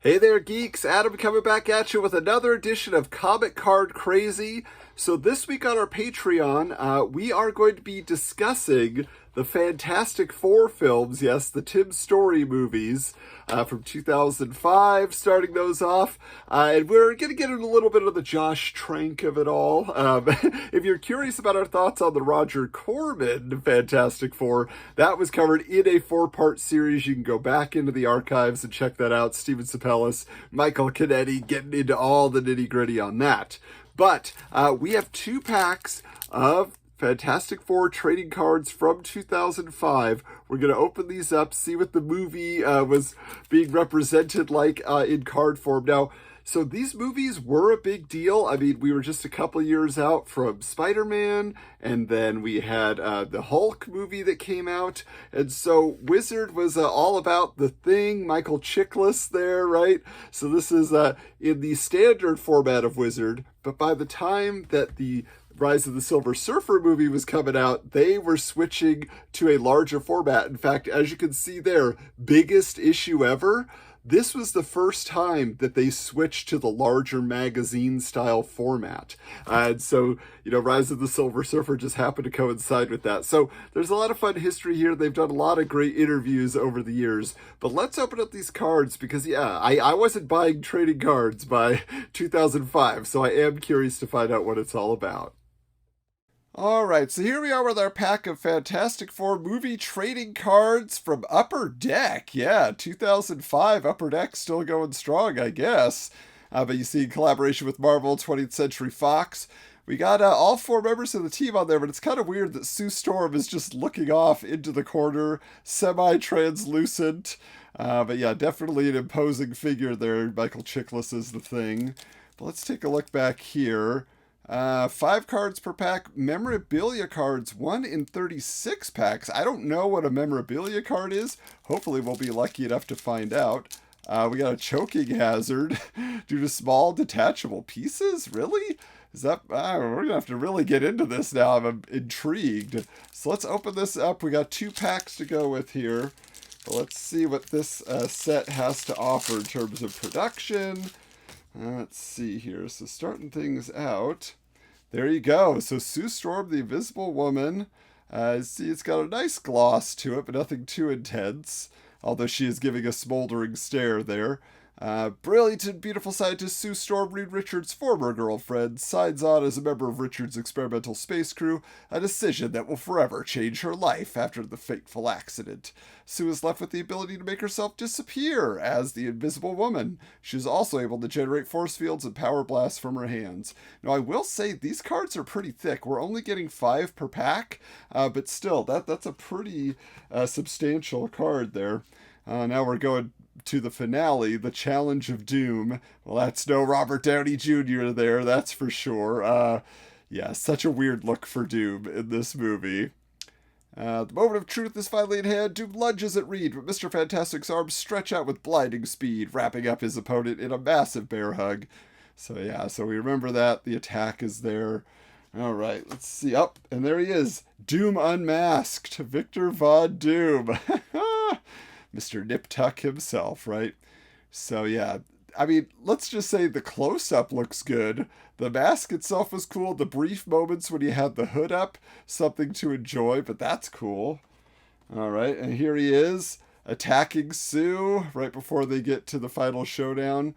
Hey there, geeks. Adam coming back at you with another edition of Comic Card Crazy. So, this week on our Patreon, we are going to be discussing the Fantastic Four films. Yes, the Tim Story movies from 2005, starting those off. And we're going to get into a little bit of the Josh Trank of it all. If you're curious about our thoughts on the Roger Corman Fantastic Four, that was covered in a four-part series. You can go back into the archives and check that out. Steven Sapellis, Michael Canetti getting into all the nitty-gritty on that. But we have two packs of Fantastic Four trading cards from 2005. We're going to open these up, see what the movie was being represented like in card form. Now, so these movies were a big deal. I mean, we were just a couple years out from Spider-Man, and then we had the Hulk movie that came out. And so Wizard was all about The Thing, Michael Chiklis there, right? So this is in the standard format of Wizard, but by the time that the Rise of the Silver Surfer movie was coming out, they were switching to a larger format. In fact, as you can see there, biggest issue ever. This was the first time that they switched to the larger magazine style format. And so, Rise of the Silver Surfer just happened to coincide with that. So there's a lot of fun history here. They've done a lot of great interviews over the years. But let's open up these cards because, I wasn't buying trading cards by 2005. So I am curious to find out what it's all about. All right, so here we are with our pack of Fantastic Four movie trading cards from Upper Deck. Yeah, 2005, Upper Deck still going strong, I guess. But you see, in collaboration with Marvel, 20th Century Fox, we got all four members of the team on there, but it's kind of weird that Sue Storm is just looking off into the corner, semi-translucent. But yeah, definitely an imposing figure there. Michael Chiklis is the Thing. But let's take a look back here. 5 cards per pack, memorabilia cards, 1 in 36 packs. I don't know what a memorabilia card is. Hopefully we'll be lucky enough to find out. We got a choking hazard due to small detachable pieces? Really? Is that, we're going to have to really get into this now. I'm intrigued. So let's open this up. We got 2 packs to go with here. But let's see what this set has to offer in terms of production. Let's see here. So starting things out, there you go. So Sue Storm, the Invisible Woman. See, it's got a nice gloss to it, but nothing too intense. Although she is giving a smoldering stare there. Brilliant and beautiful scientist Sue Storm, Reed Richards' former girlfriend, signs on as a member of Richards' experimental space crew, a decision that will forever change her life after the fateful accident. Sue is left with the ability to make herself disappear as the Invisible Woman. She is also able to generate force fields and power blasts from her hands. Now, I will say these cards are pretty thick. We're only getting 5 per pack, but still, that's a pretty substantial card there. Now we're going to the finale, the Challenge of Doom. Well, that's no Robert Downey Jr. there, that's for sure. Yeah, such a weird look for Doom in this movie. The moment of truth is finally in hand. Doom lunges at Reed, but Mr. Fantastic's arms stretch out with blinding speed, wrapping up his opponent in a massive bear hug. So yeah, so we remember that. The attack is there. All right, let's see. Up, and there he is. Doom unmasked. Victor Von Doom. Mr. Nip Tuck himself, right? So yeah, I mean, let's just say the close-up looks good. The mask itself was cool. The brief moments when he had the hood up, something to enjoy, but that's cool. All right, and here he is, attacking Sue right before they get to the final showdown,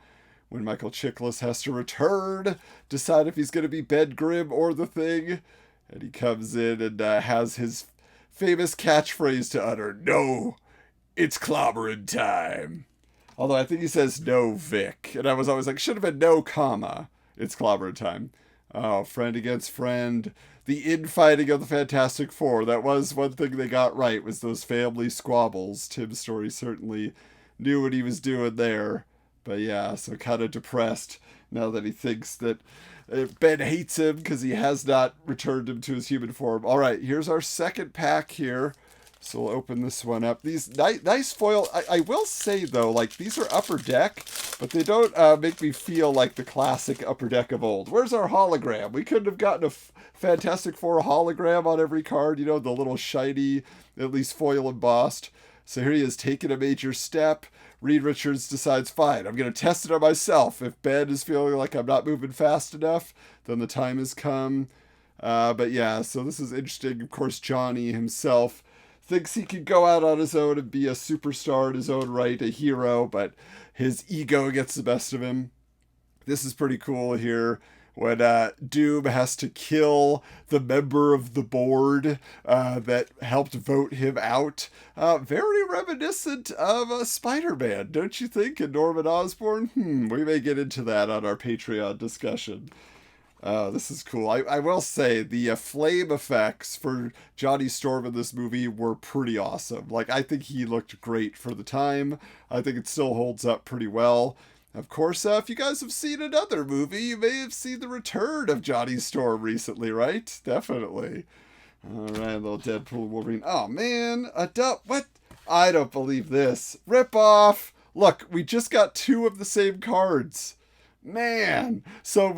when Michael Chiklis has to return, decide if he's going to be Ben Grimm or the Thing, and he comes in and has his famous catchphrase to utter, "No, it's clobbering time." Although I think he says "no, Vic." And I was always like, should have been "no, comma. It's clobbering time." Oh, friend against friend. The infighting of the Fantastic Four. That was one thing they got right, was those family squabbles. Tim Story certainly knew what he was doing there. But yeah, so kind of depressed now that he thinks that Ben hates him because he has not returned him to his human form. All right, here's our second pack here. So we'll open this one up. These nice foil. I will say, though, like, these are Upper Deck, but they don't make me feel like the classic Upper Deck of old. Where's our hologram? We couldn't have gotten a Fantastic Four hologram on every card, the little shiny, at least foil embossed. So here he is taking a major step. Reed Richards decides, fine, I'm going to test it on myself. If Ben is feeling like I'm not moving fast enough, then the time has come. But yeah, so this is interesting. Of course, Johnny himself thinks he can go out on his own and be a superstar in his own right, a hero, but his ego gets the best of him. This is pretty cool here when Doom has to kill the member of the board that helped vote him out. Very reminiscent of Spider-Man, don't you think, and Norman Osborn? We may get into that on our Patreon discussion. This is cool. I will say the flame effects for Johnny Storm in this movie were pretty awesome. Like, I think he looked great for the time. I think it still holds up pretty well. Of course, if you guys have seen another movie, you may have seen the return of Johnny Storm recently, right? Definitely. All right, little Deadpool Wolverine. Oh, man. What? I don't believe this. Rip off. Look, we just got 2 of the same cards. Man, so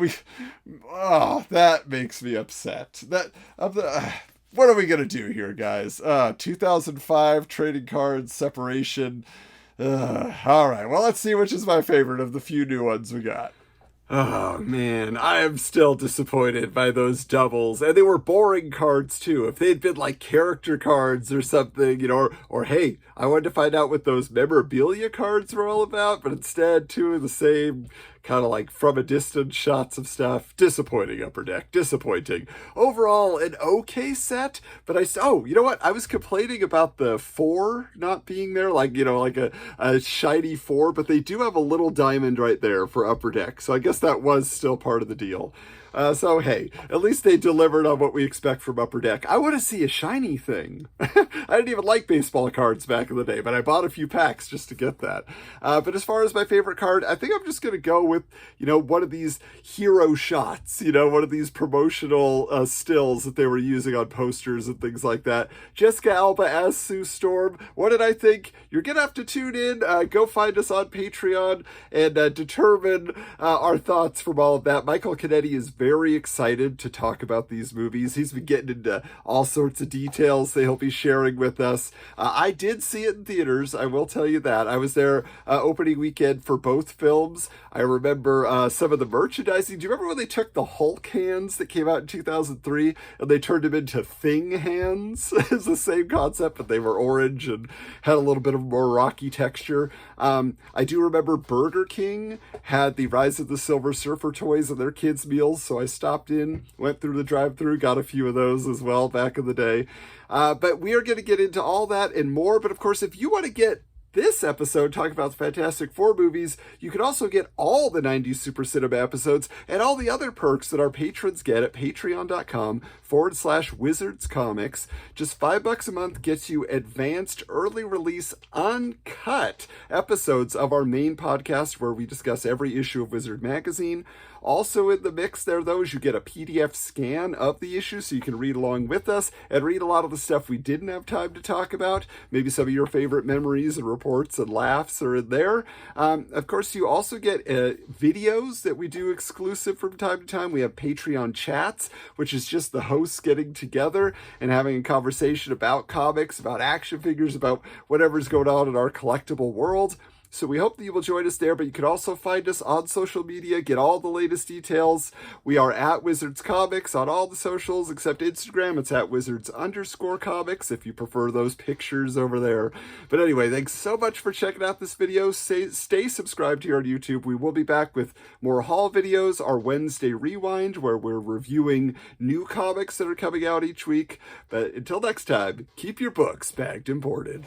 that makes me upset. What are we gonna do here, guys? 2005 trading cards separation. All right, well, let's see which is my favorite of the few new ones we got. Oh, man, I am still disappointed by those doubles. And they were boring cards, too. If they'd been, like, character cards or something, you know, or hey, I wanted to find out what those memorabilia cards were all about, but instead, 2 of the same kind of like from a distance shots of stuff. Disappointing, Upper Deck. Disappointing. Overall, an okay set, but you know what? I was complaining about the 4 not being there, like, you know, like a shiny 4, but they do have a little diamond right there for Upper Deck, so I guess that was still part of the deal. So, hey, at least they delivered on what we expect from Upper Deck. I want to see a shiny thing. I didn't even like baseball cards back in the day, but I bought a few packs just to get that. But as far as my favorite card, I think I'm just going to go with, you know, one of these hero shots, you know, one of these promotional stills that they were using on posters and things like that. Jessica Alba as Sue Storm. What did I think? You're going to have to tune in. Go find us on Patreon and determine our thoughts from all of that. Michael Canetti is very excited to talk about these movies. He's been getting into all sorts of details that he'll be sharing with us. I did see it in theaters, I will tell you that. I was there opening weekend for both films. I remember some of the merchandising. Do you remember when they took the Hulk hands that came out in 2003 and they turned them into Thing hands? It's the same concept, but they were orange and had a little bit of more rocky texture. I do remember Burger King had the Rise of the Silver Surfer toys in their kids' meals, so I stopped in, went through the drive-thru, got a few of those as well back in the day. But we are going to get into all that and more. But of course, if you want to get this episode talking about the Fantastic Four movies, you can also get all the 90s Super Cinema episodes and all the other perks that our patrons get at patreon.com/Wizards Comics. Just $5 a month gets you advanced, early release, uncut episodes of our main podcast where we discuss every issue of Wizard Magazine. Also in the mix there, though, is you get a PDF scan of the issue so you can read along with us and read a lot of the stuff we didn't have time to talk about. Maybe some of your favorite memories and reports and laughs are in there. Of course, you also get videos that we do exclusive from time to time. We have Patreon chats, which is just the hosts getting together and having a conversation about comics, about action figures, about whatever's going on in our collectible world. So we hope that you will join us there, but you can also find us on social media, get all the latest details. We are at Wizards Comics on all the socials except Instagram. It's at Wizards_Comics if you prefer those pictures over there. But anyway, thanks so much for checking out this video. Stay subscribed here on YouTube. We will be back with more haul videos, our Wednesday Rewind, where we're reviewing new comics that are coming out each week. But until next time, keep your books bagged and boarded.